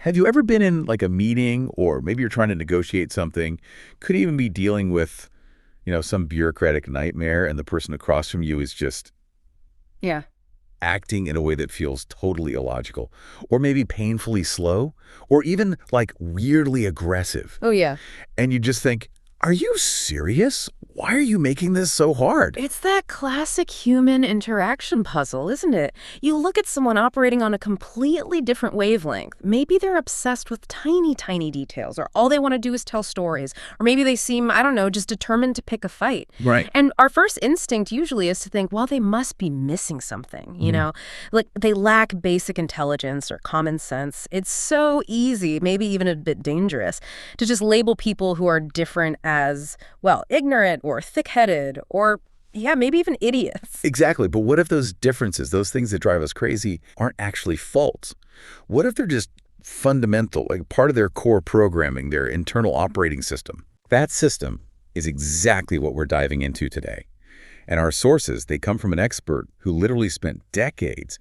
Have you ever been in like a meeting, or maybe you're trying to negotiate something, could even be dealing with, some bureaucratic nightmare, and the person across from you is just Yeah. acting in a way that feels totally illogical, or maybe painfully slow, or even like weirdly aggressive. Oh, yeah. And you just think, are you serious? Why are you making this so hard? It's that classic human interaction puzzle, isn't it? You look at someone operating on a completely different wavelength. Maybe they're obsessed with tiny, tiny details, or all they want to do is tell stories. Or maybe they seem, I don't know, just determined to pick a fight. Right. And our first instinct usually is to think, well, they must be missing something, Mhm. Like they lack basic intelligence or common sense. It's so easy, maybe even a bit dangerous, to just label people who are different as, well, ignorant or thick-headed or, yeah, maybe even idiots. Exactly. But what if those differences, those things that drive us crazy, aren't actually faults? What if they're just fundamental, like part of their core programming, their internal operating system? That system is exactly what we're diving into today. And our sources, they come from an expert who literally spent decades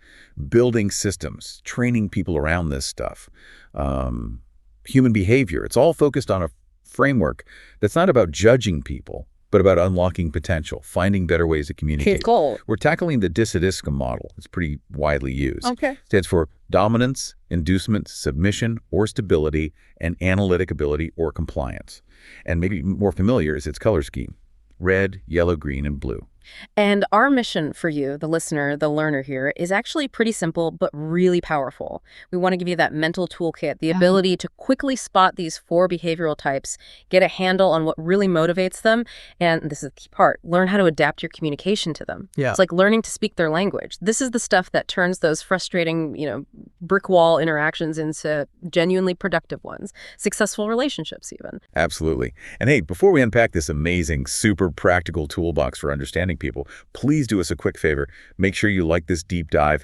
building systems, training people around this stuff. Human behavior, it's all focused on a framework that's not about judging people, but about unlocking potential, finding better ways to communicate. Cool. We're tackling the Dissidiscum model. It's pretty widely used. Okay. Stands for dominance, inducement, submission, or stability, and analytic ability or compliance. And maybe more familiar is its color scheme: red, yellow, green, and blue. And our mission for you, the listener, the learner here, is actually pretty simple, but really powerful. We want to give you that mental toolkit, the ability to quickly spot these 4 behavioral types, get a handle on what really motivates them, and this is the key part, learn how to adapt your communication to them. Yeah. It's like learning to speak their language. This is the stuff that turns those frustrating, brick wall interactions into genuinely productive ones, successful relationships even. Absolutely. And hey, before we unpack this amazing, super practical toolbox for understanding people, please do us a quick favor. Make sure you like this deep dive.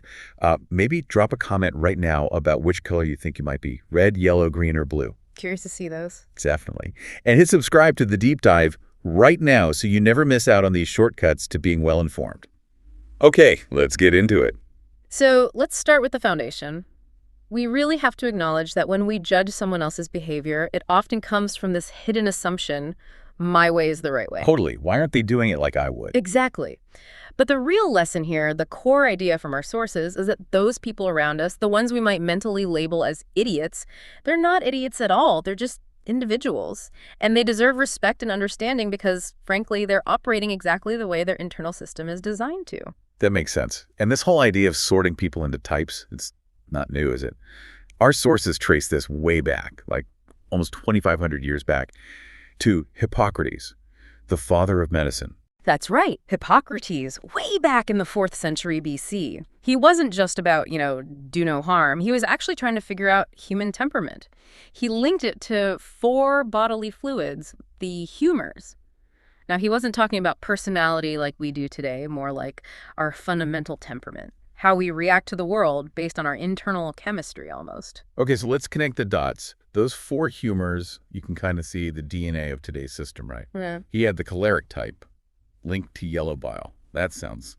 Maybe drop a comment right now about which color you think you might be: red, yellow, green, or blue. Curious to see those. Definitely. And hit subscribe to the deep dive right now so you never miss out on these shortcuts to being well informed. Okay, let's get into it. So let's start with the foundation. We really have to acknowledge that when we judge someone else's behavior, it often comes from this hidden assumption, my way is the right way. Totally. Why aren't they doing it like I would? Exactly. But the real lesson here, the core idea from our sources, is that those people around us, the ones we might mentally label as idiots, they're not idiots at all. They're just individuals. And they deserve respect and understanding because, frankly, they're operating exactly the way their internal system is designed to. That makes sense. And this whole idea of sorting people into types, it's not new, is it? Our sources trace this way back, like almost 2,500 years back, to Hippocrates, the father of medicine. That's right. Hippocrates, way back in the 4th century BC. He wasn't just about, do no harm. He was actually trying to figure out human temperament. He linked it to 4 bodily fluids, the humors. Now, he wasn't talking about personality like we do today, more like our fundamental temperament, how we react to the world based on our internal chemistry almost. Okay, so let's connect the dots. Those 4 humors, you can kind of see the DNA of today's system, right? Yeah. He had the choleric type, linked to yellow bile. That sounds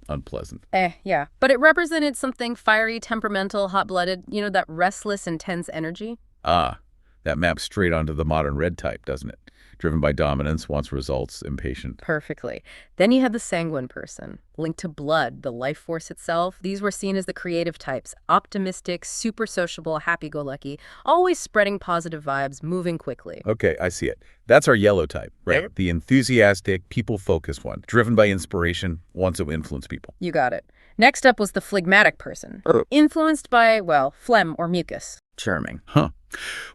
unpleasant. Yeah. But it represented something fiery, temperamental, hot-blooded, that restless, intense energy. Ah, that maps straight onto the modern red type, doesn't it? Driven by dominance, wants results, impatient. Perfectly. Then you had the sanguine person, linked to blood, the life force itself. These were seen as the creative types, optimistic, super sociable, happy-go-lucky, always spreading positive vibes, moving quickly. Okay, I see it. That's our yellow type, right? Yep. The enthusiastic, people-focused one, driven by inspiration, wants to influence people. You got it. Next up was the phlegmatic person, influenced by, well, phlegm or mucus. Charming. Huh.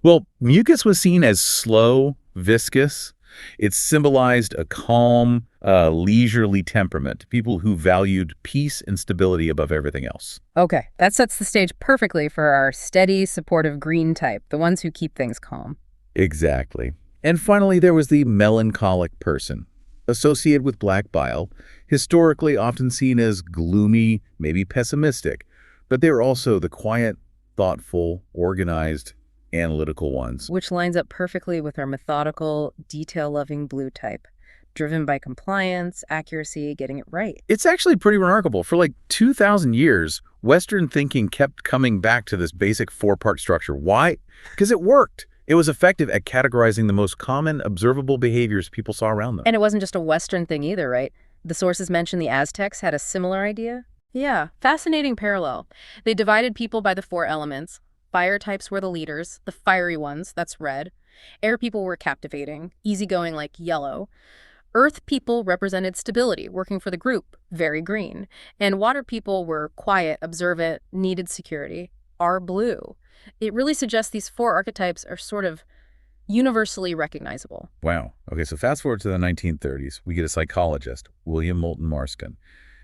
Well, mucus was seen as slow, viscous. It symbolized a calm, leisurely temperament, people who valued peace and stability above everything else. Okay, that sets the stage perfectly for our steady, supportive green type, the ones who keep things calm. Exactly. And finally, there was the melancholic person, associated with black bile, historically often seen as gloomy, maybe pessimistic, but they were also the quiet, thoughtful, organized, analytical ones. Which lines up perfectly with our methodical, detail-loving blue type, driven by compliance, accuracy, getting it right. It's actually pretty remarkable. For like 2,000 years, Western thinking kept coming back to this basic four-part structure. Why? Because it worked. It was effective at categorizing the most common observable behaviors people saw around them. And it wasn't just a Western thing either, right? The sources mention the Aztecs had a similar idea. Yeah, fascinating parallel. They divided people by the four elements. Fire types were the leaders, the fiery ones, that's red. Air people were captivating, easygoing like yellow. Earth people represented stability, working for the group, very green. And water people were quiet, observant, needed security, are blue. It really suggests these four archetypes are sort of universally recognizable. Wow. Okay, so fast forward to the 1930s. We get a psychologist, William Moulton Marston.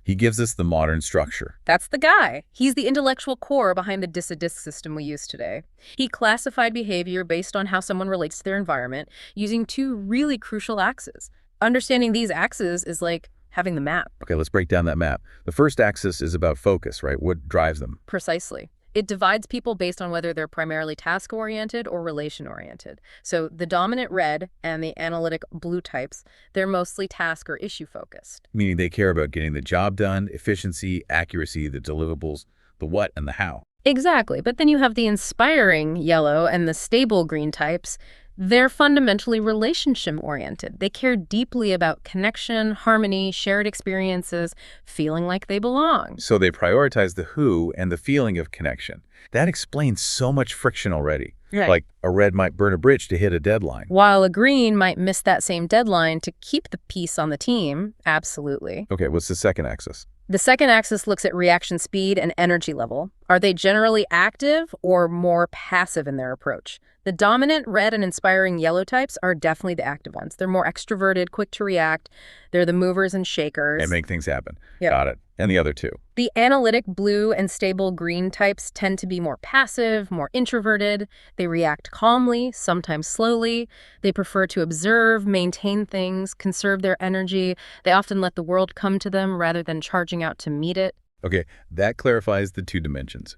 He gives us the modern structure. That's the guy. He's the intellectual core behind the DISC system we use today. He classified behavior based on how someone relates to their environment using two really crucial axes. Understanding these axes is like having the map. Okay, let's break down that map. The first axis is about focus, right? What drives them? Precisely. It divides people based on whether they're primarily task-oriented or relation-oriented. So the dominant red and the analytic blue types, they're mostly task or issue-focused. Meaning they care about getting the job done, efficiency, accuracy, the deliverables, the what and the how. Exactly. But then you have the inspiring yellow and the stable green types. They're fundamentally relationship-oriented. They care deeply about connection, harmony, shared experiences, feeling like they belong. So they prioritize the who and the feeling of connection. That explains so much friction already. Right. Like a red might burn a bridge to hit a deadline. While a green might miss that same deadline to keep the peace on the team. Absolutely. Okay, what's the second axis? The second axis looks at reaction speed and energy level. Are they generally active or more passive in their approach? The dominant red and inspiring yellow types are definitely the active ones. They're more extroverted, quick to react. They're the movers and shakers. And make things happen. Yep. Got it. And the other two? The analytic blue and stable green types tend to be more passive, more introverted. They react calmly, sometimes slowly. They prefer to observe, maintain things, conserve their energy. They often let the world come to them rather than charging out to meet it. Okay, that clarifies the two dimensions.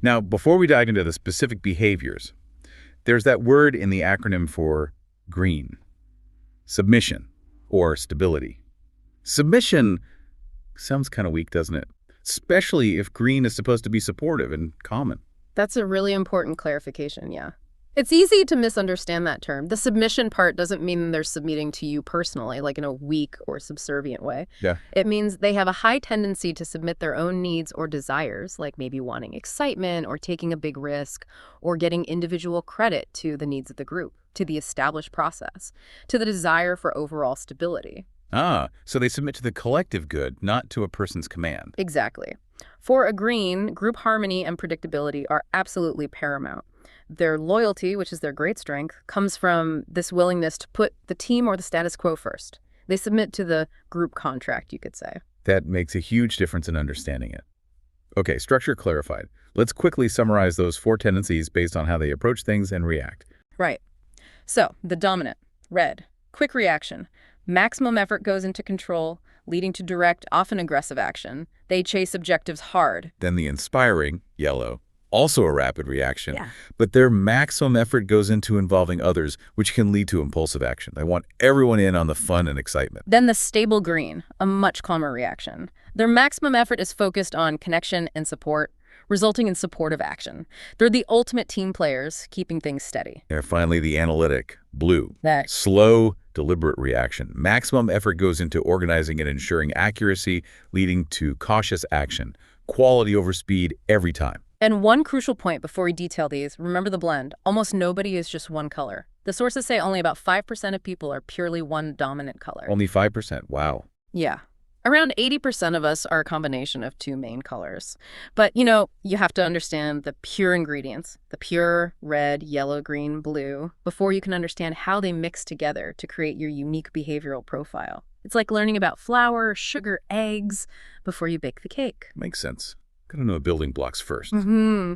Now, before we dive into the specific behaviors, there's that word in the acronym for green. Submission, or stability. Submission sounds kind of weak, doesn't it? Especially if green is supposed to be supportive and common. That's a really important clarification, yeah. It's easy to misunderstand that term. The submission part doesn't mean they're submitting to you personally, like in a weak or subservient way. Yeah. It means they have a high tendency to submit their own needs or desires, like maybe wanting excitement or taking a big risk or getting individual credit to the needs of the group, to the established process, to the desire for overall stability. Ah, so they submit to the collective good, not to a person's command. Exactly. For a green, group harmony and predictability are absolutely paramount. Their loyalty, which is their great strength, comes from this willingness to put the team or the status quo first. They submit to the group contract, you could say. That makes a huge difference in understanding it. Okay, structure clarified. Let's quickly summarize those four tendencies based on how they approach things and react. Right. So, the dominant, red, quick reaction. Maximum effort goes into control, leading to direct, often aggressive action. They chase objectives hard. Then the inspiring, yellow, also a rapid reaction, Yeah. but their maximum effort goes into involving others, which can lead to impulsive action. They want everyone in on the fun and excitement. Then the stable green, a much calmer reaction. Their maximum effort is focused on connection and support, resulting in supportive action. They're the ultimate team players, keeping things steady. And finally, the analytic, blue. That Slow, deliberate reaction. Maximum effort goes into organizing and ensuring accuracy, leading to cautious action. Quality over speed every time. And one crucial point before we detail these, remember the blend. Almost nobody is just one color. The sources say only about 5% of people are purely one dominant color. Only 5%. Wow. Yeah. Around 80% of us are a combination of two main colors. But, you have to understand the pure ingredients, the pure red, yellow, green, blue, before you can understand how they mix together to create your unique behavioral profile. It's like learning about flour, sugar, eggs before you bake the cake. Makes sense. Gotta know building blocks first. Mm-hmm.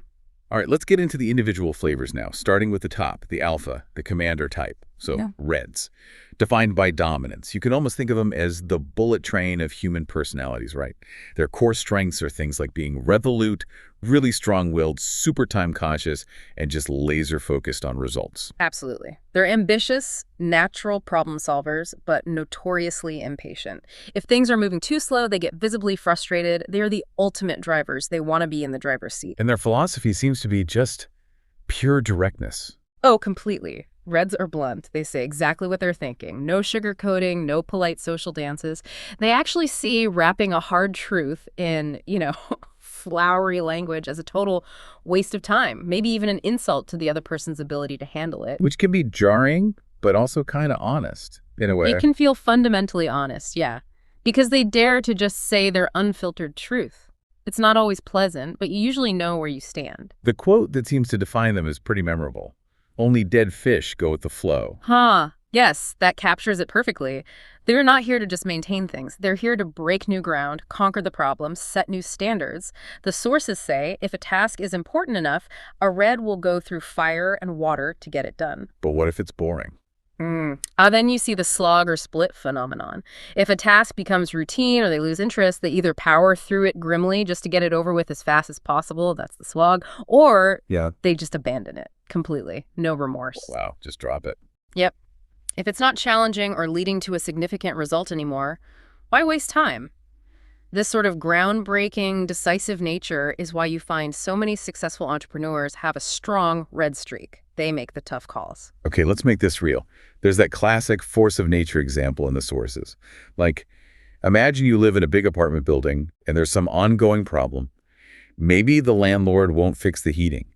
All right, let's get into the individual flavors now, starting with the top, the alpha, the commander type. so Yeah. reds, defined by dominance. You can almost think of them as the bullet train of human personalities, right? Their core strengths are things like being resolute, really strong-willed, super time-conscious, and just laser-focused on results. Absolutely. They're ambitious, natural problem solvers, but notoriously impatient. If things are moving too slow, they get visibly frustrated. They are the ultimate drivers. They want to be in the driver's seat. And their philosophy seems to be just pure directness. Oh, completely. Reds are blunt. They say exactly what they're thinking. No sugarcoating, no polite social dances. They actually see wrapping a hard truth in, flowery language as a total waste of time, maybe even an insult to the other person's ability to handle it. Which can be jarring, but also kind of honest, in a way. It can feel fundamentally honest, yeah, because they dare to just say their unfiltered truth. It's not always pleasant, but you usually know where you stand. The quote that seems to define them is pretty memorable. Only dead fish go with the flow. Huh. Yes, that captures it perfectly. They're not here to just maintain things. They're here to break new ground, conquer the problems, set new standards. The sources say if a task is important enough, a red will go through fire and water to get it done. But what if it's boring? Then you see the slog or split phenomenon. If a task becomes routine or they lose interest, they either power through it grimly just to get it over with as fast as possible, that's the slog, or they just abandon it completely. No remorse. Wow, just drop it. Yep. If it's not challenging or leading to a significant result anymore, why waste time? This sort of groundbreaking, decisive nature is why you find so many successful entrepreneurs have a strong red streak. They make the tough calls. Okay, let's make this real. There's that classic force of nature example in the sources. Like, imagine you live in a big apartment building and there's some ongoing problem. Maybe the landlord won't fix the heating,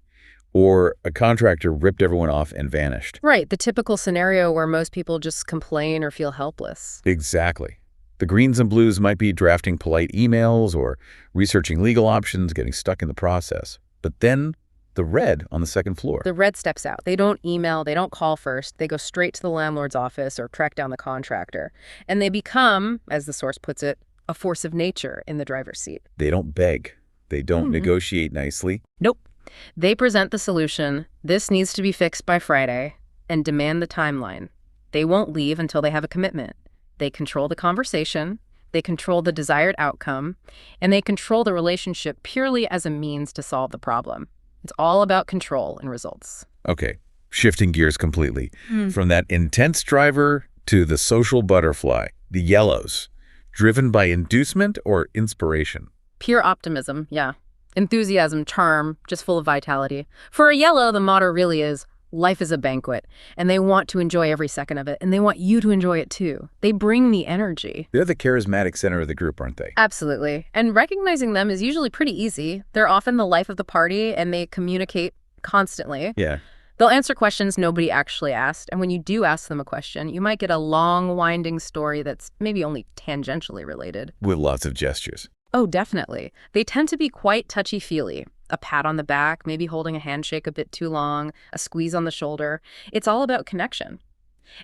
or a contractor ripped everyone off and vanished. Right, the typical scenario where most people just complain or feel helpless. Exactly. The greens and blues might be drafting polite emails or researching legal options, getting stuck in the process. But then the red on the second floor. The red steps out. They don't email, they don't call first. They go straight to the landlord's office or track down the contractor. And they become, as the source puts it, a force of nature in the driver's seat. They don't beg. They don't negotiate nicely. Nope. They present the solution, this needs to be fixed by Friday, and demand the timeline. They won't leave until they have a commitment. They control the conversation, they control the desired outcome, and they control the relationship purely as a means to solve the problem. It's all about control and results. Okay, shifting gears completely. From that intense driver to the social butterfly, the yellows, driven by inducement or inspiration. Pure optimism, yeah. Enthusiasm, charm, just full of vitality. For a yellow, the motto really is, life is a banquet, and they want to enjoy every second of it, and they want you to enjoy it too. They bring the energy. They're the charismatic center of the group, aren't they? Absolutely. And recognizing them is usually pretty easy. They're often the life of the party, and they communicate constantly. Yeah. They'll answer questions nobody actually asked, and when you do ask them a question, you might get a long, winding story that's maybe only tangentially related. With lots of gestures. Oh, definitely. They tend to be quite touchy-feely. A pat on the back, maybe holding a handshake a bit too long, a squeeze on the shoulder. It's all about connection.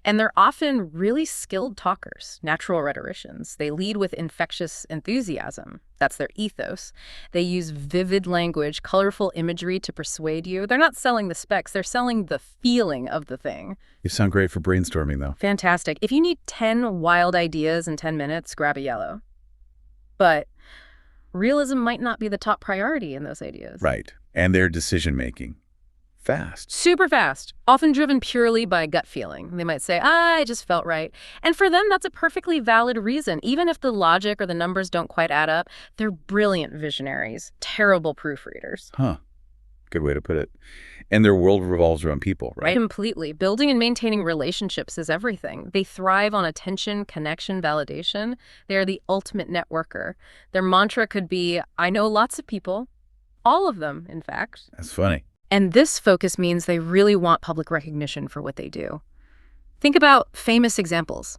And they're often really skilled talkers, natural rhetoricians. They lead with infectious enthusiasm. That's their ethos. They use vivid language, colorful imagery to persuade you. They're not selling the specs, they're selling the feeling of the thing. You sound great for brainstorming, though. Fantastic. If you need 10 wild ideas in 10 minutes, grab a yellow. But realism might not be the top priority in those ideas. Right. And their decision-making. Fast. Super fast, often driven purely by gut feeling. They might say, I just felt right. And for them, that's a perfectly valid reason. Even if the logic or the numbers don't quite add up, they're brilliant visionaries, terrible proofreaders. Huh. Good way to put it. And their world revolves around people, right? Completely. Building and maintaining relationships is everything. They thrive on attention, connection, validation. They are the ultimate networker. Their mantra could be, I know lots of people. All of them, in fact. That's funny. And this focus means they really want public recognition for what they do. Think about famous examples.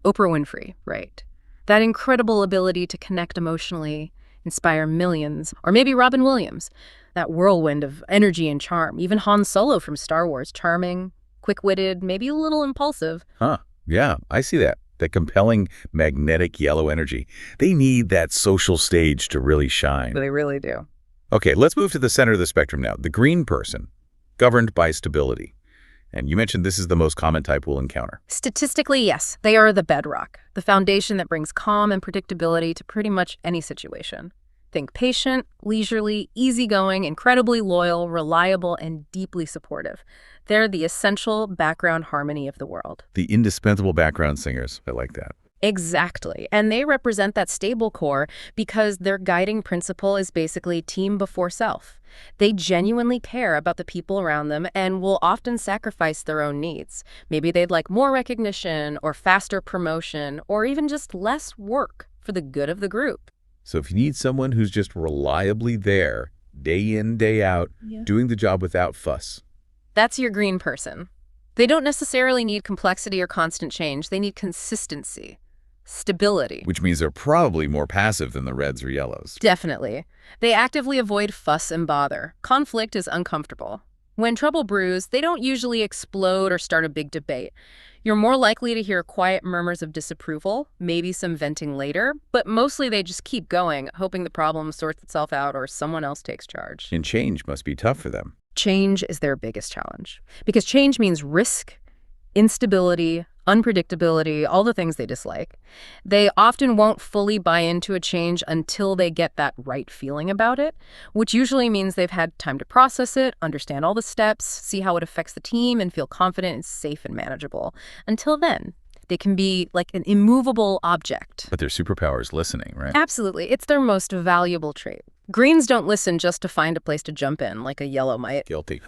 Oprah Winfrey, right? That incredible ability to connect emotionally, inspire millions. Or maybe Robin Williams, that whirlwind of energy and charm. Even Han Solo from Star Wars, charming, quick-witted, maybe a little impulsive. Huh. Yeah, I see that. That compelling, magnetic yellow energy. They need that social stage to really shine. They really do. Okay, let's move to the center of the spectrum now. The green person, governed by stability. And you mentioned this is the most common type we'll encounter. Statistically, yes, they are the bedrock, the foundation that brings calm and predictability to pretty much any situation. Think patient, leisurely, easygoing, incredibly loyal, reliable, and deeply supportive. They're the essential background harmony of the world. The indispensable background singers. I like that. Exactly. And they represent that stable core because their guiding principle is basically team before self. They genuinely care about the people around them and will often sacrifice their own needs. Maybe they'd like more recognition or faster promotion or even just less work for the good of the group. So if you need someone who's just reliably there, day in, day out, doing the job without fuss. That's your green person. They don't necessarily need complexity or constant change. They need consistency. Stability. Which means they're probably more passive than the reds or yellows. Definitely. They actively avoid fuss and bother. Conflict is uncomfortable. When trouble brews, they don't usually explode or start a big debate. You're more likely to hear quiet murmurs of disapproval, maybe some venting later, but mostly they just keep going, hoping the problem sorts itself out or someone else takes charge. And change must be tough for them. Change is their biggest challenge, because change means risk, instability, unpredictability, all the things they dislike. They often won't fully buy into a change until they get that right feeling about it, which usually means they've had time to process it, understand all the steps, see how it affects the team, and feel confident it's safe and manageable. Until then, they can be like an immovable object. But their superpower is listening, right? Absolutely. It's their most valuable trait. Greens don't listen just to find a place to jump in, like a yellow might. Guilty.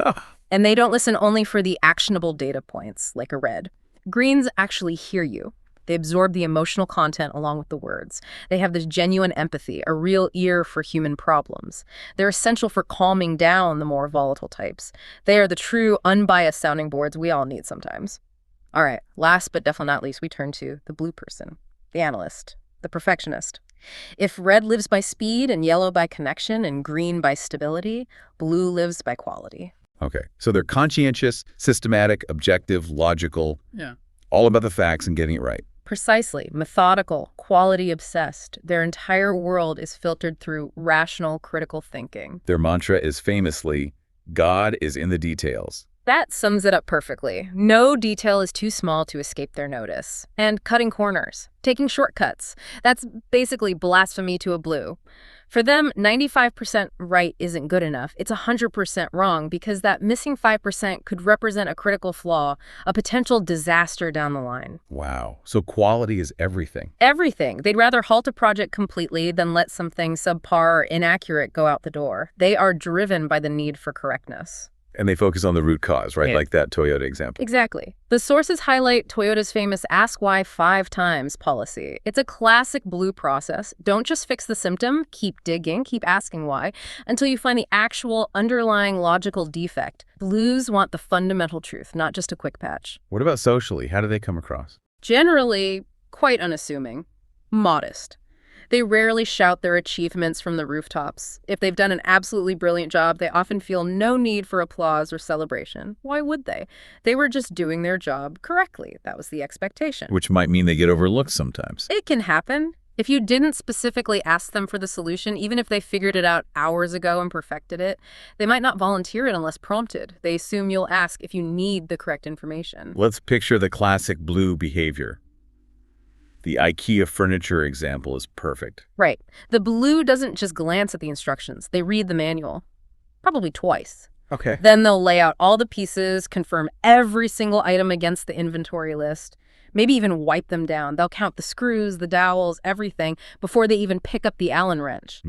And they don't listen only for the actionable data points, like a red. Greens actually hear you. They absorb the emotional content along with the words. They have this genuine empathy, a real ear for human problems. They're essential for calming down the more volatile types. They are the true, unbiased sounding boards we all need sometimes. All right, last but definitely not least, we turn to the blue person, the analyst, the perfectionist. If red lives by speed and yellow by connection and green by stability, blue lives by quality. Okay, so they're conscientious, systematic, objective, logical. Yeah. All about the facts and getting it right. Precisely. Methodical, quality-obsessed. Their entire world is filtered through rational, critical thinking. Their mantra is famously, God is in the details. That sums it up perfectly. No detail is too small to escape their notice. And cutting corners, taking shortcuts. That's basically blasphemy to a blue. For them, 95% right isn't good enough. It's 100% wrong because that missing 5% could represent a critical flaw, a potential disaster down the line. Wow. So quality is everything. Everything. They'd rather halt a project completely than let something subpar or inaccurate go out the door. They are driven by the need for correctness. And they focus on the root cause, right? Yeah. Like that Toyota example. Exactly. The sources highlight Toyota's famous Ask Why 5 times policy. It's a classic blue process. Don't just fix the symptom. Keep digging, keep asking why, until you find the actual underlying logical defect. Blues want the fundamental truth, not just a quick patch. What about socially? How do they come across? Generally, quite unassuming. Modest. They rarely shout their achievements from the rooftops. If they've done an absolutely brilliant job, they often feel no need for applause or celebration. Why would they? They were just doing their job correctly. That was the expectation. Which might mean they get overlooked sometimes. It can happen. If you didn't specifically ask them for the solution, even if they figured it out hours ago and perfected it, they might not volunteer it unless prompted. They assume you'll ask if you need the correct information. Let's picture the classic blue behavior. The IKEA furniture example is perfect. Right. The blue doesn't just glance at the instructions. They read the manual, probably twice. Okay. Then they'll lay out all the pieces, confirm every single item against the inventory list, maybe even wipe them down. They'll count the screws, the dowels, everything before they even pick up the Allen wrench.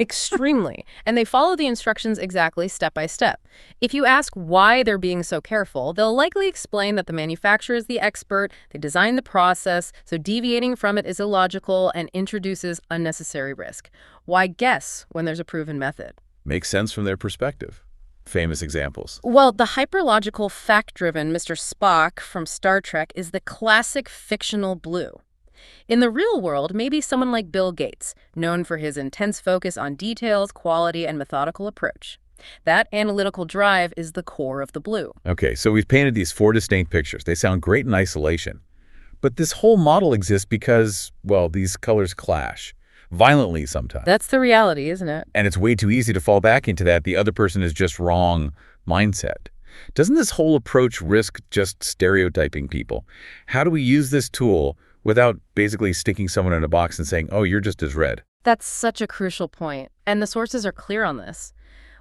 Extremely. And they follow the instructions exactly step by step. If you ask why they're being so careful, they'll likely explain that the manufacturer is the expert, they designed the process, so deviating from it is illogical and introduces unnecessary risk. Why guess when there's a proven method? Makes sense from their perspective. Famous examples. Well, the hyperlogical, fact-driven Mr. Spock from Star Trek is the classic fictional blue. In the real world, maybe someone like Bill Gates, known for his intense focus on details, quality, and methodical approach. That analytical drive is the core of the blue. Okay, so we've painted these 4 distinct pictures. They sound great in isolation. But this whole model exists because, well, these colors clash. Violently sometimes. That's the reality, isn't it? And it's way too easy to fall back into that the other person is just wrong mindset. Doesn't this whole approach risk just stereotyping people? How do we use this tool without basically sticking someone in a box and saying, oh, you're just as red? That's such a crucial point, and the sources are clear on this.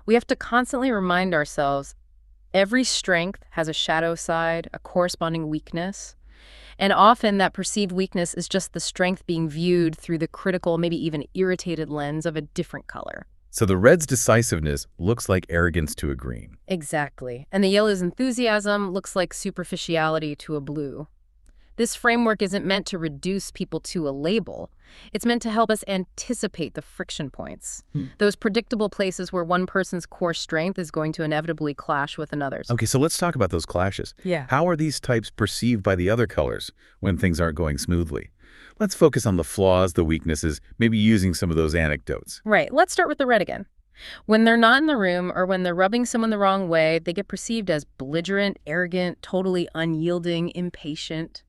We have to constantly remind ourselves every strength has a shadow side, a corresponding weakness, and often that perceived weakness is just the strength being viewed through the critical, maybe even irritated lens of a different color. So the red's decisiveness looks like arrogance to a green. Exactly. And the yellow's enthusiasm looks like superficiality to a blue. This framework isn't meant to reduce people to a label. It's meant to help us anticipate the friction points, those predictable places where one person's core strength is going to inevitably clash with another's. Okay, so let's talk about those clashes. Yeah. How are these types perceived by the other colors when things aren't going smoothly? Let's focus on the flaws, the weaknesses, maybe using some of those anecdotes. Right. Let's start with the red again. When they're not in the room or when they're rubbing someone the wrong way, they get perceived as belligerent, arrogant, totally unyielding, impatient,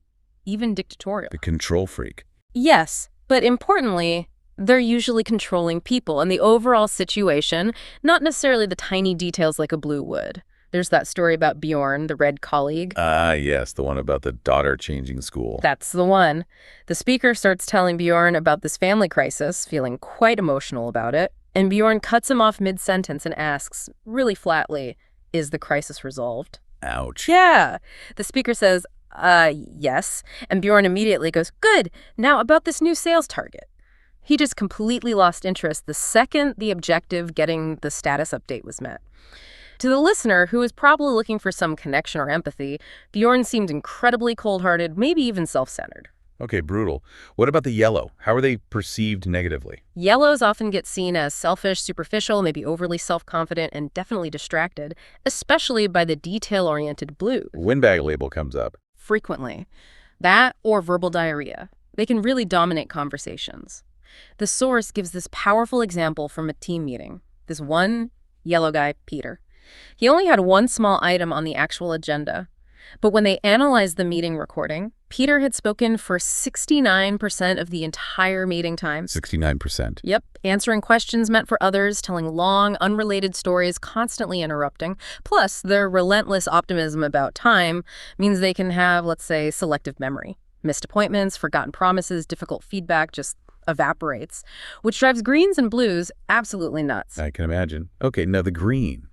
even dictatorial. The control freak. Yes, but importantly, they're usually controlling people and the overall situation, not necessarily the tiny details like a blue would. There's that story about Bjorn, the red colleague. Ah, yes, the one about the daughter changing school. That's the one. The speaker starts telling Bjorn about this family crisis, feeling quite emotional about it, and Bjorn cuts him off mid-sentence and asks, really flatly, is the crisis resolved? Ouch. Yeah. The speaker says, yes. And Bjorn immediately goes, good. Now about this new sales target. He just completely lost interest the second the objective getting the status update was met. To the listener, who was probably looking for some connection or empathy, Bjorn seemed incredibly cold-hearted, maybe even self-centered. Okay, brutal. What about the yellow? How are they perceived negatively? Yellows often get seen as selfish, superficial, maybe overly self-confident, and definitely distracted, especially by the detail-oriented blue. Windbag label comes up. Frequently. That or verbal diarrhea. They can really dominate conversations. The source gives this powerful example from a team meeting. This one yellow guy, Peter. He only had one small item on the actual agenda. But when they analyzed the meeting recording, Peter had spoken for 69% of the entire meeting time. 69%. Yep, answering questions meant for others, telling long, unrelated stories, constantly interrupting. Plus, their relentless optimism about time means they can have, let's say, selective memory. Missed appointments, forgotten promises, difficult feedback just evaporates, which drives greens and blues absolutely nuts. I can imagine. Okay, now the green.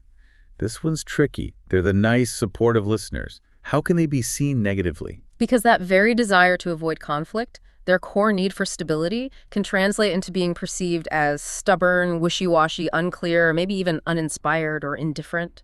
This one's tricky. They're the nice, supportive listeners. How can they be seen negatively? Because that very desire to avoid conflict, their core need for stability, can translate into being perceived as stubborn, wishy-washy, unclear, maybe even uninspired or indifferent,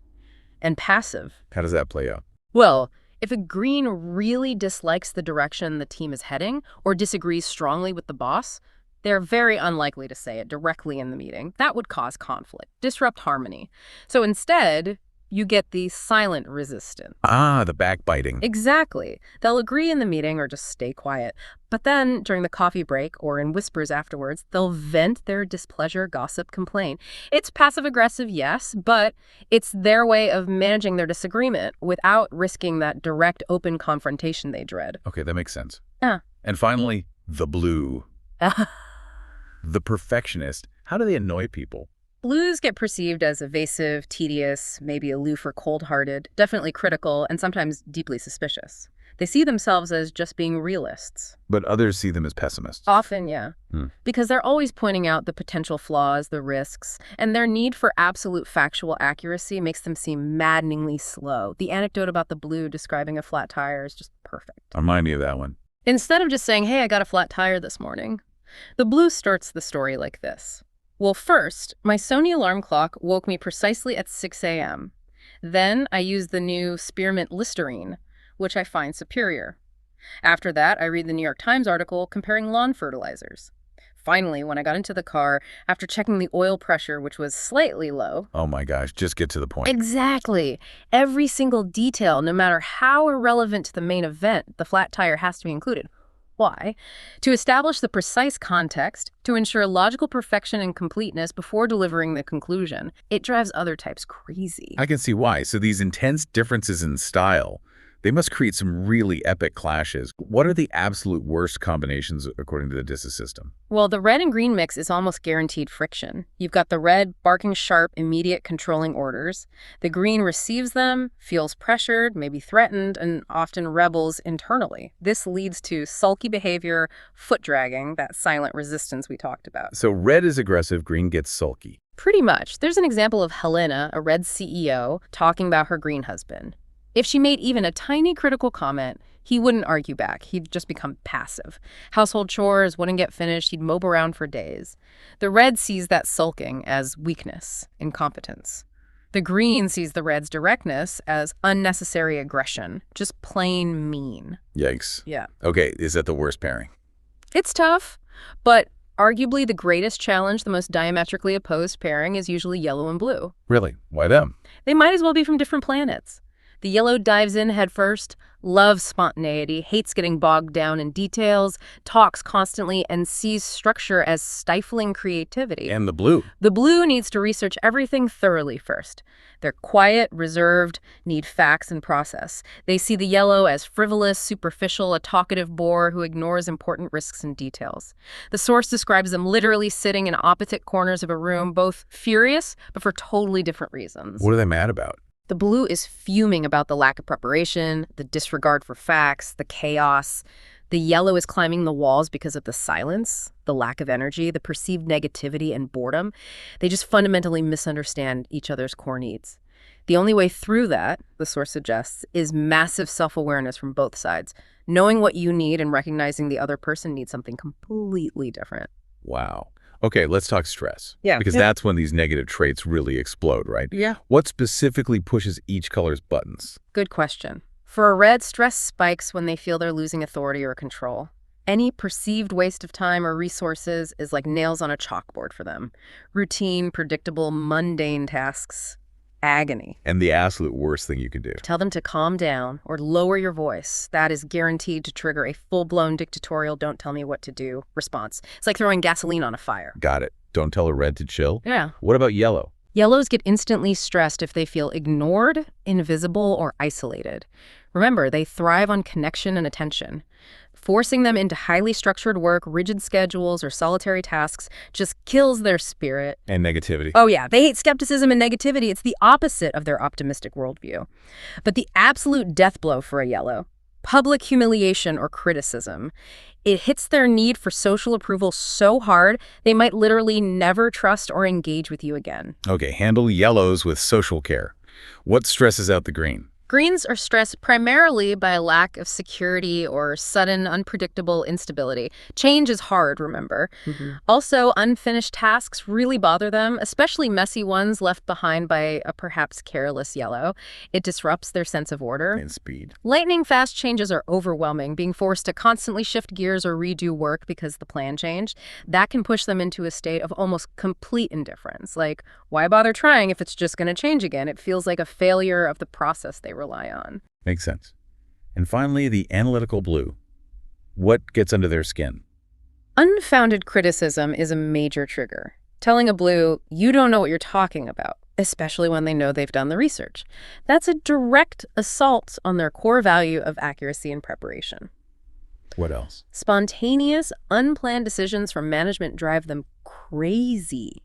and passive. How does that play out? Well, if a green really dislikes the direction the team is heading or disagrees strongly with the boss, they're very unlikely to say it directly in the meeting. That would cause conflict, disrupt harmony. So instead, you get the silent resistance. Ah, the backbiting. Exactly. They'll agree in the meeting or just stay quiet. But then, during the coffee break or in whispers afterwards, they'll vent their displeasure, gossip, complaint. It's passive-aggressive, yes, but it's their way of managing their disagreement without risking that direct, open confrontation they dread. Okay, that makes sense. Ah. And finally, the blue. The perfectionist. How do they annoy people? Blues get perceived as evasive, tedious, maybe aloof or cold-hearted, definitely critical, and sometimes deeply suspicious. They see themselves as just being realists. But others see them as pessimists. Often, yeah. Because they're always pointing out the potential flaws, the risks, and their need for absolute factual accuracy makes them seem maddeningly slow. The anecdote about the blue describing a flat tire is just perfect. Remind me of that one. Instead of just saying, hey, I got a flat tire this morning, the blue starts the story like this. Well, first, my Sony alarm clock woke me precisely at 6 a.m. Then I used the new Spearmint Listerine, which I find superior. After that, I read the New York Times article comparing lawn fertilizers. Finally, when I got into the car, after checking the oil pressure, which was slightly low... Oh my gosh, just get to the point. Exactly. Every single detail, no matter how irrelevant to the main event, the flat tire has to be included. Why? To establish the precise context, to ensure logical perfection and completeness before delivering the conclusion. It drives other types crazy. I can see why. So these intense differences in style, They must create some really epic clashes. What are the absolute worst combinations according to the DISA system? Well, the red and green mix is almost guaranteed friction. You've got the red barking sharp, immediate controlling orders. The green receives them, feels pressured, maybe threatened, and often rebels internally. This leads to sulky behavior, foot dragging, that silent resistance we talked about. So red is aggressive, green gets sulky. Pretty much. There's an example of Helena, a red CEO, talking about her green husband. If she made even a tiny critical comment, he wouldn't argue back. He'd just become passive. Household chores wouldn't get finished. He'd mope around for days. The red sees that sulking as weakness, incompetence. The green sees the red's directness as unnecessary aggression, just plain mean. Yikes. Yeah. Okay, is that the worst pairing? It's tough, but arguably the greatest challenge, the most diametrically opposed pairing, is usually yellow and blue. Really? Why them? They might as well be from different planets. The yellow dives in head first, loves spontaneity, hates getting bogged down in details, talks constantly, and sees structure as stifling creativity. And the blue? The blue needs to research everything thoroughly first. They're quiet, reserved, need facts and process. They see the yellow as frivolous, superficial, a talkative bore who ignores important risks and details. The source describes them literally sitting in opposite corners of a room, both furious, but for totally different reasons. What are they mad about? The blue is fuming about the lack of preparation, the disregard for facts, the chaos. The yellow is climbing the walls because of the silence, the lack of energy, the perceived negativity and boredom. They just fundamentally misunderstand each other's core needs. The only way through that, the source suggests, is massive self-awareness from both sides, knowing what you need and recognizing the other person needs something completely different. Wow. Okay, let's talk stress. Yeah. Because that's when these negative traits really explode, right? Yeah. What specifically pushes each color's buttons? Good question. For a red, stress spikes when they feel they're losing authority or control. Any perceived waste of time or resources is like nails on a chalkboard for them. Routine, predictable, mundane tasks. Agony. And the absolute worst thing you can do. Tell them to calm down or lower your voice. That is guaranteed to trigger a full-blown dictatorial don't tell me what to do response. It's like throwing gasoline on a fire. Got it. Don't tell a red to chill? Yeah. What about yellow? Yellows get instantly stressed if they feel ignored, invisible, or isolated. Remember, they thrive on connection and attention. Forcing them into highly structured work, rigid schedules, or solitary tasks just kills their spirit. And negativity. Oh yeah, they hate skepticism and negativity. It's the opposite of their optimistic worldview. But the absolute death blow for a yellow, public humiliation or criticism, it hits their need for social approval so hard, they might literally never trust or engage with you again. Okay, handle yellows with social care. What stresses out the green? Greens are stressed primarily by a lack of security or sudden, unpredictable instability. Change is hard, remember. Also, unfinished tasks really bother them, especially messy ones left behind by a perhaps careless yellow. It disrupts their sense of order. And speed. Lightning-fast changes are overwhelming. Being forced to constantly shift gears or redo work because the plan changed, that can push them into a state of almost complete indifference. Like, why bother trying if it's just going to change again? It feels like a failure of the process they rely on. Makes sense. And finally, the analytical blue. What gets under their skin? Unfounded criticism is a major trigger. Telling a blue, you don't know what you're talking about, especially when they know they've done the research. That's a direct assault on their core value of accuracy and preparation. What else? Spontaneous, unplanned decisions from management drive them crazy.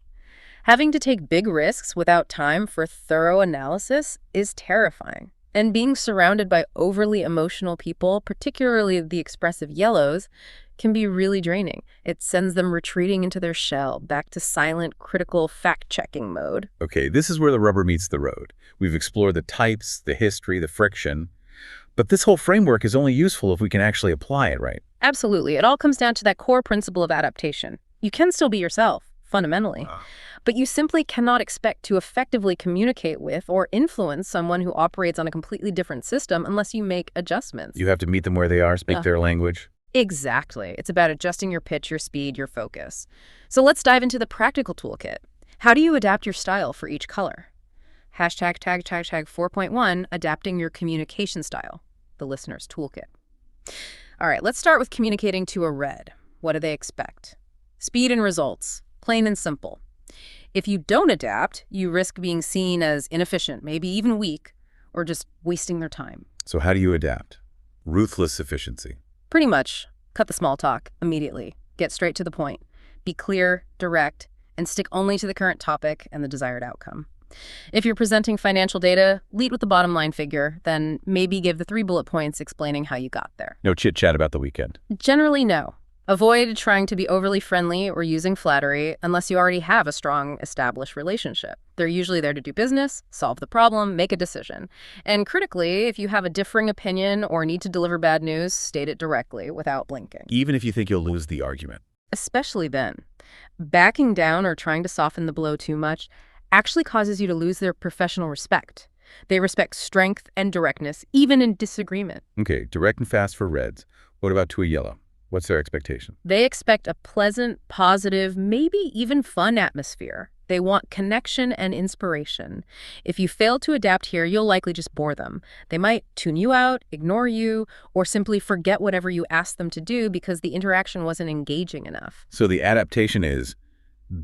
Having to take big risks without time for thorough analysis is terrifying. And being surrounded by overly emotional people, particularly the expressive yellows, can be really draining. It sends them retreating into their shell, back to silent, critical, fact-checking mode. Okay, this is where the rubber meets the road. We've explored the types, the history, the friction. But this whole framework is only useful if we can actually apply it, right? Absolutely. It all comes down to that core principle of adaptation. You can still be yourself, fundamentally. But you simply cannot expect to effectively communicate with or influence someone who operates on a completely different system unless you make adjustments. You have to meet them where they are, speak their language. Exactly. It's about adjusting your pitch, your speed, your focus. So let's dive into the practical toolkit. How do you adapt your style for each color? Hashtag 4.1, adapting your communication style, the listener's toolkit. All right, let's start with communicating to a red. What do they expect? Speed and results, plain and simple. If you don't adapt, you risk being seen as inefficient, maybe even weak, or just wasting their time. So how do you adapt? Ruthless efficiency. Pretty much. Cut the small talk immediately. Get straight to the point. Be clear, direct, and stick only to the current topic and the desired outcome. If you're presenting financial data, lead with the bottom line figure, then maybe give the 3 bullet points explaining how you got there. No chit-chat about the weekend. Generally, no. Avoid trying to be overly friendly or using flattery unless you already have a strong, established relationship. They're usually there to do business, solve the problem, make a decision. And critically, if you have a differing opinion or need to deliver bad news, state it directly without blinking. Even if you think you'll lose the argument. Especially then. Backing down or trying to soften the blow too much actually causes you to lose their professional respect. They respect strength and directness, even in disagreement. Okay, direct and fast for reds. What about to a yellow? What's their expectation? They expect a pleasant, positive, maybe even fun atmosphere. They want connection and inspiration. If you fail to adapt here, you'll likely just bore them. They might tune you out, ignore you, or simply forget whatever you asked them to do because the interaction wasn't engaging enough. So the adaptation is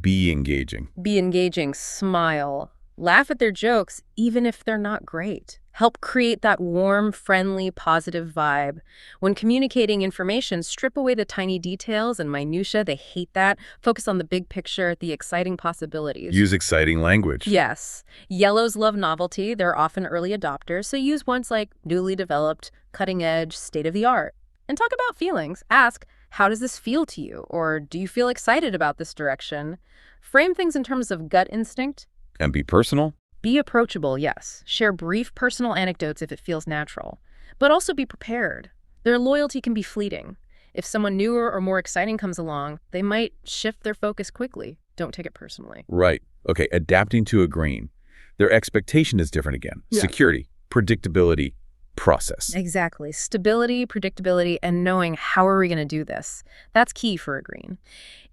be engaging. Be engaging, smile, laugh at their jokes, even if they're not great. Help create that warm, friendly, positive vibe. When communicating information, strip away the tiny details and minutia. They hate that. Focus on the big picture, the exciting possibilities. Use exciting language. Yes. Yellows love novelty. They're often early adopters, so use words like newly developed, cutting edge, state of the art. And talk about feelings. Ask, how does this feel to you? Or do you feel excited about this direction? Frame things in terms of gut instinct. And be personal. Be approachable, yes. Share brief personal anecdotes if it feels natural. But also be prepared. Their loyalty can be fleeting. If someone newer or more exciting comes along, they might shift their focus quickly. Don't take it personally. Right. Okay, adapting to agreeing. Their expectation is different again. Yeah. Security, predictability, process. Exactly. Stability, predictability, and knowing how are we going to do this. That's key for agreeing.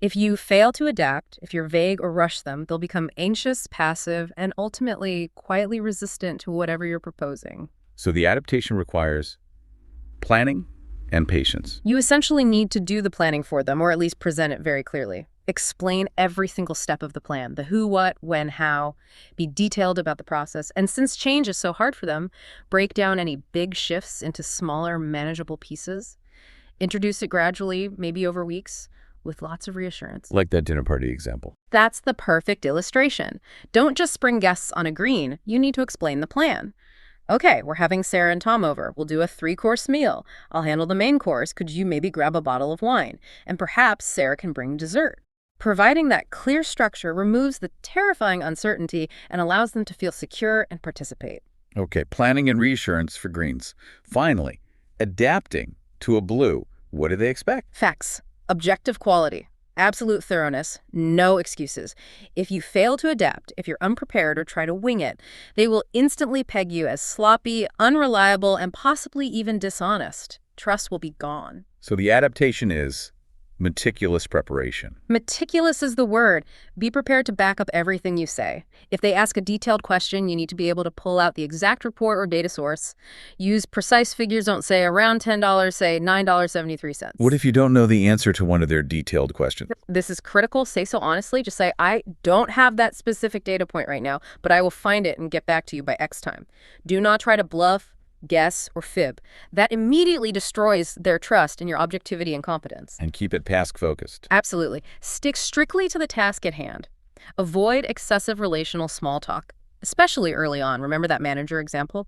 If you fail to adapt, if you're vague or rush them, they'll become anxious, passive, and ultimately quietly resistant to whatever you're proposing. So the adaptation requires planning and patience. You essentially need to do the planning for them, or at least present it very clearly. Explain every single step of the plan, the who, what, when, how. Be detailed about the process. And since change is so hard for them, break down any big shifts into smaller, manageable pieces. Introduce it gradually, maybe over weeks, with lots of reassurance. Like that dinner party example. That's the perfect illustration. Don't just spring guests on a green. You need to explain the plan. Okay, we're having Sarah and Tom over. We'll do a 3-course meal. I'll handle the main course. Could you maybe grab a bottle of wine? And perhaps Sarah can bring dessert. Providing that clear structure removes the terrifying uncertainty and allows them to feel secure and participate. Okay, planning and reassurance for greens. Finally, adapting to a blue. What do they expect? Facts. Objective quality. Absolute thoroughness. No excuses. If you fail to adapt, if you're unprepared or try to wing it, they will instantly peg you as sloppy, unreliable, and possibly even dishonest. Trust will be gone. So the adaptation is meticulous preparation. Meticulous is the word. Be prepared to back up everything you say. If they ask a detailed question, you need to be able to pull out the exact report or data source. Use precise figures. Don't say around $10, say $9.73. What if you don't know the answer to one of their detailed questions? This is critical. Say so honestly. Just say, I don't have that specific data point right now, but I will find it and get back to you by X time. Do not try to bluff, guess, or fib. That immediately destroys their trust in your objectivity and competence. And keep it task-focused. Absolutely. Stick strictly to the task at hand. Avoid excessive relational small talk, especially early on. Remember that manager example?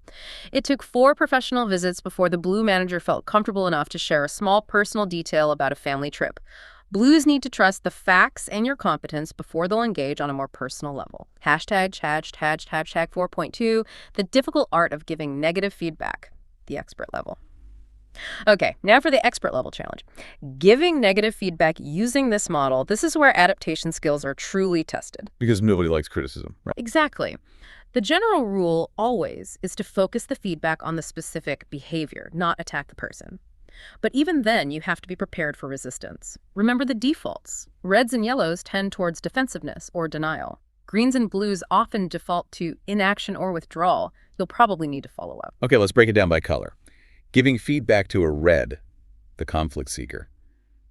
It took 4 professional visits before the blue manager felt comfortable enough to share a small personal detail about a family trip. Blues need to trust the facts and your competence before they'll engage on a more personal level. Hashtag 4.2, the difficult art of giving negative feedback, the expert level. Okay, now for the expert level challenge. Giving negative feedback using this model, this is where adaptation skills are truly tested. Because nobody likes criticism, right? Exactly. The general rule always is to focus the feedback on the specific behavior, not attack the person. But even then, you have to be prepared for resistance. Remember the defaults. Reds and yellows tend towards defensiveness or denial. Greens and blues often default to inaction or withdrawal. You'll probably need to follow up. Okay, let's break it down by color. Giving feedback to a red, the conflict seeker,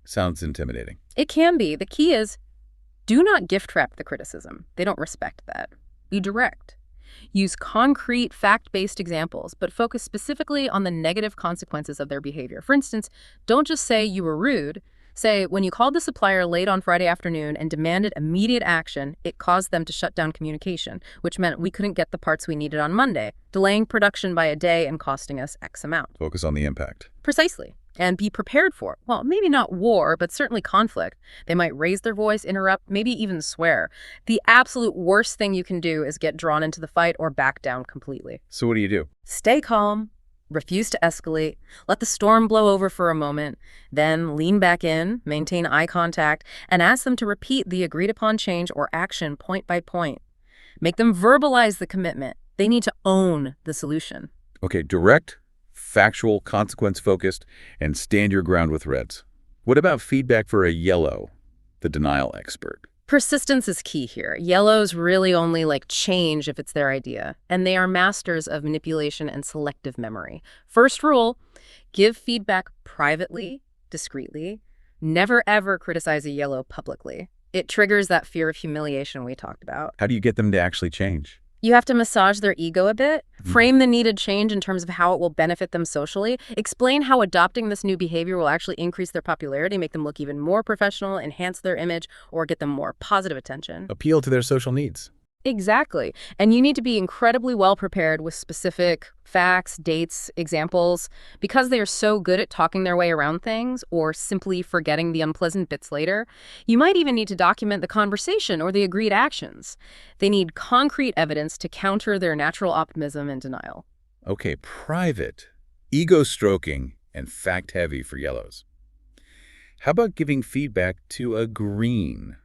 sounds intimidating. It can be. The key is, do not gift wrap the criticism. They don't respect that. Be direct. Use concrete, fact-based examples, but focus specifically on the negative consequences of their behavior. For instance, don't just say you were rude. Say, when you called the supplier late on Friday afternoon and demanded immediate action, it caused them to shut down communication, which meant we couldn't get the parts we needed on Monday, delaying production by a day and costing us X amount. Focus on the impact. Precisely. And be prepared for, well, maybe not war, but certainly conflict. They might raise their voice, interrupt, maybe even swear. The absolute worst thing you can do is get drawn into the fight or back down completely. So what do you do? Stay calm. Refuse to escalate, let the storm blow over for a moment, then lean back in, maintain eye contact, and ask them to repeat the agreed-upon change or action point by point. Make them verbalize the commitment. They need to own the solution. Okay, direct, factual, consequence-focused, and stand your ground with reds. What about feedback for a yellow, the denial expert? Persistence is key here. Yellows really only like change if it's their idea, and they are masters of manipulation and selective memory. First rule, give feedback privately, discreetly. Never ever criticize a yellow publicly. It triggers that fear of humiliation we talked about. How do you get them to actually change? You have to massage their ego a bit, frame the needed change in terms of how it will benefit them socially, explain how adopting this new behavior will actually increase their popularity, make them look even more professional, enhance their image, or get them more positive attention. Appeal to their social needs. Exactly. And you need to be incredibly well prepared with specific facts, dates, examples. Because they are so good at talking their way around things or simply forgetting the unpleasant bits later, you might even need to document the conversation or the agreed actions. They need concrete evidence to counter their natural optimism and denial. Okay, private, ego-stroking, and fact-heavy for yellows. How about giving feedback to a green,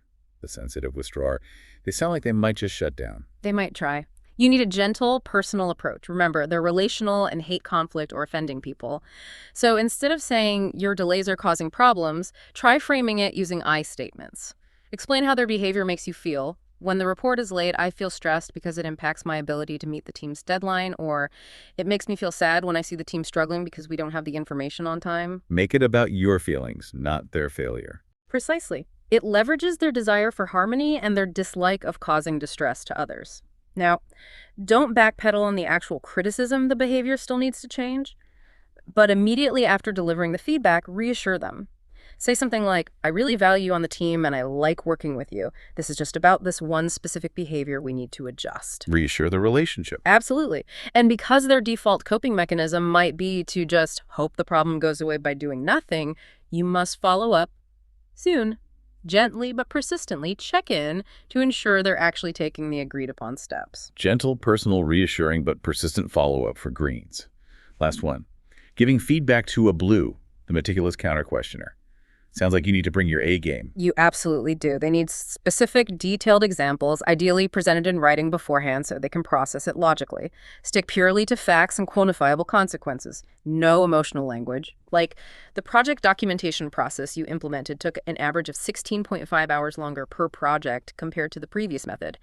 the sensitive withdrawer? They sound like they might just shut down. They might try. You need a gentle, personal approach. Remember, they're relational and hate conflict or offending people. So instead of saying your delays are causing problems, try framing it using I statements. Explain how their behavior makes you feel. When the report is late, I feel stressed because it impacts my ability to meet the team's deadline, or it makes me feel sad when I see the team struggling because we don't have the information on time. Make it about your feelings, not their failure. Precisely. It leverages their desire for harmony and their dislike of causing distress to others. Now, don't backpedal on the actual criticism the behavior still needs to change, but immediately after delivering the feedback, reassure them. Say something like, I really value you on the team and I like working with you. This is just about this one specific behavior we need to adjust. Reassure the relationship. Absolutely. And because their default coping mechanism might be to just hope the problem goes away by doing nothing, you must follow up soon. Gently but persistently check in to ensure they're actually taking the agreed-upon steps. Gentle, personal, reassuring, but persistent follow-up for greens. Last one. Giving feedback to a blue, the meticulous counter-questioner. Sounds like you need to bring your A game. You absolutely do. They need specific, detailed examples, ideally presented in writing beforehand so they can process it logically. Stick purely to facts and quantifiable consequences. No emotional language. Like, the project documentation process you implemented took an average of 16.5 hours longer per project compared to the previous method.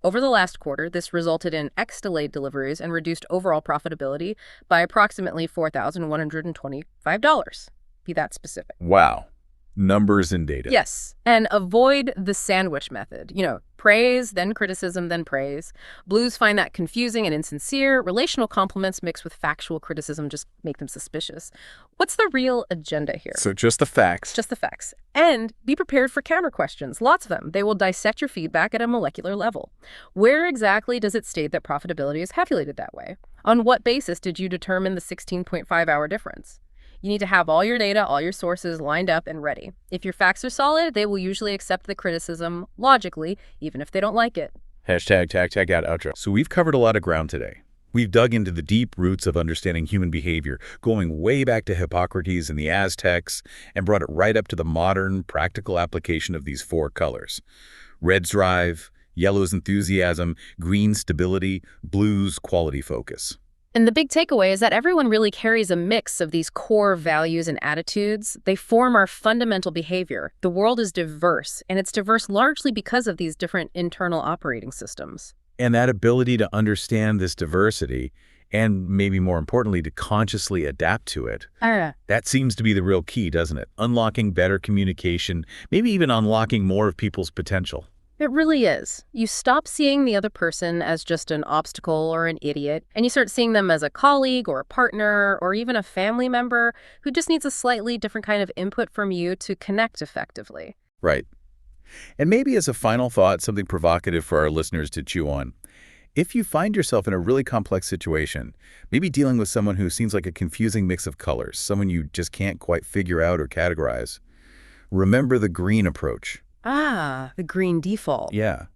Over the last quarter, this resulted in X delayed deliveries and reduced overall profitability by approximately $4,125. Be that specific. Wow. Numbers and data. Yes, and avoid the sandwich method. Praise, then criticism, then praise. Blues find that confusing and insincere. Relational compliments mixed with factual criticism just make them suspicious. What's the real agenda here? So just the facts. Just the facts. And be prepared for counter questions. Lots of them. They will dissect your feedback at a molecular level. Where exactly does it state that profitability is calculated that way? On what basis did you determine the 16.5-hour difference? You need to have all your data, all your sources lined up and ready. If your facts are solid, they will usually accept the criticism logically, even if they don't like it. Hashtag tag out outro. So we've covered a lot of ground today. We've dug into the deep roots of understanding human behavior, going way back to Hippocrates and the Aztecs, and brought it right up to the modern, practical application of these 4 colors. Red's drive, yellow's enthusiasm, green stability, blue's quality focus. And the big takeaway is that everyone really carries a mix of these core values and attitudes. They form our fundamental behavior. The world is diverse, and it's diverse largely because of these different internal operating systems. And that ability to understand this diversity, and maybe more importantly, to consciously adapt to it, that seems to be the real key, doesn't it? Unlocking better communication, maybe even unlocking more of people's potential. It really is. You stop seeing the other person as just an obstacle or an idiot, and you start seeing them as a colleague or a partner or even a family member who just needs a slightly different kind of input from you to connect effectively. Right. And maybe as a final thought, something provocative for our listeners to chew on. If you find yourself in a really complex situation, maybe dealing with someone who seems like a confusing mix of colors, someone you just can't quite figure out or categorize, remember the green approach. Ah, the green default. Yeah.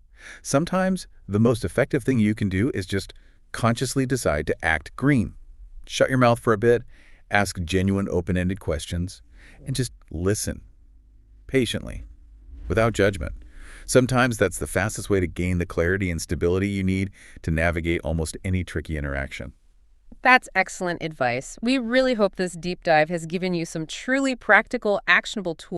Sometimes the most effective thing you can do is just consciously decide to act green. Shut your mouth for a bit, ask genuine open-ended questions, and just listen patiently, without judgment. Sometimes that's the fastest way to gain the clarity and stability you need to navigate almost any tricky interaction. That's excellent advice. We really hope this deep dive has given you some truly practical, actionable tools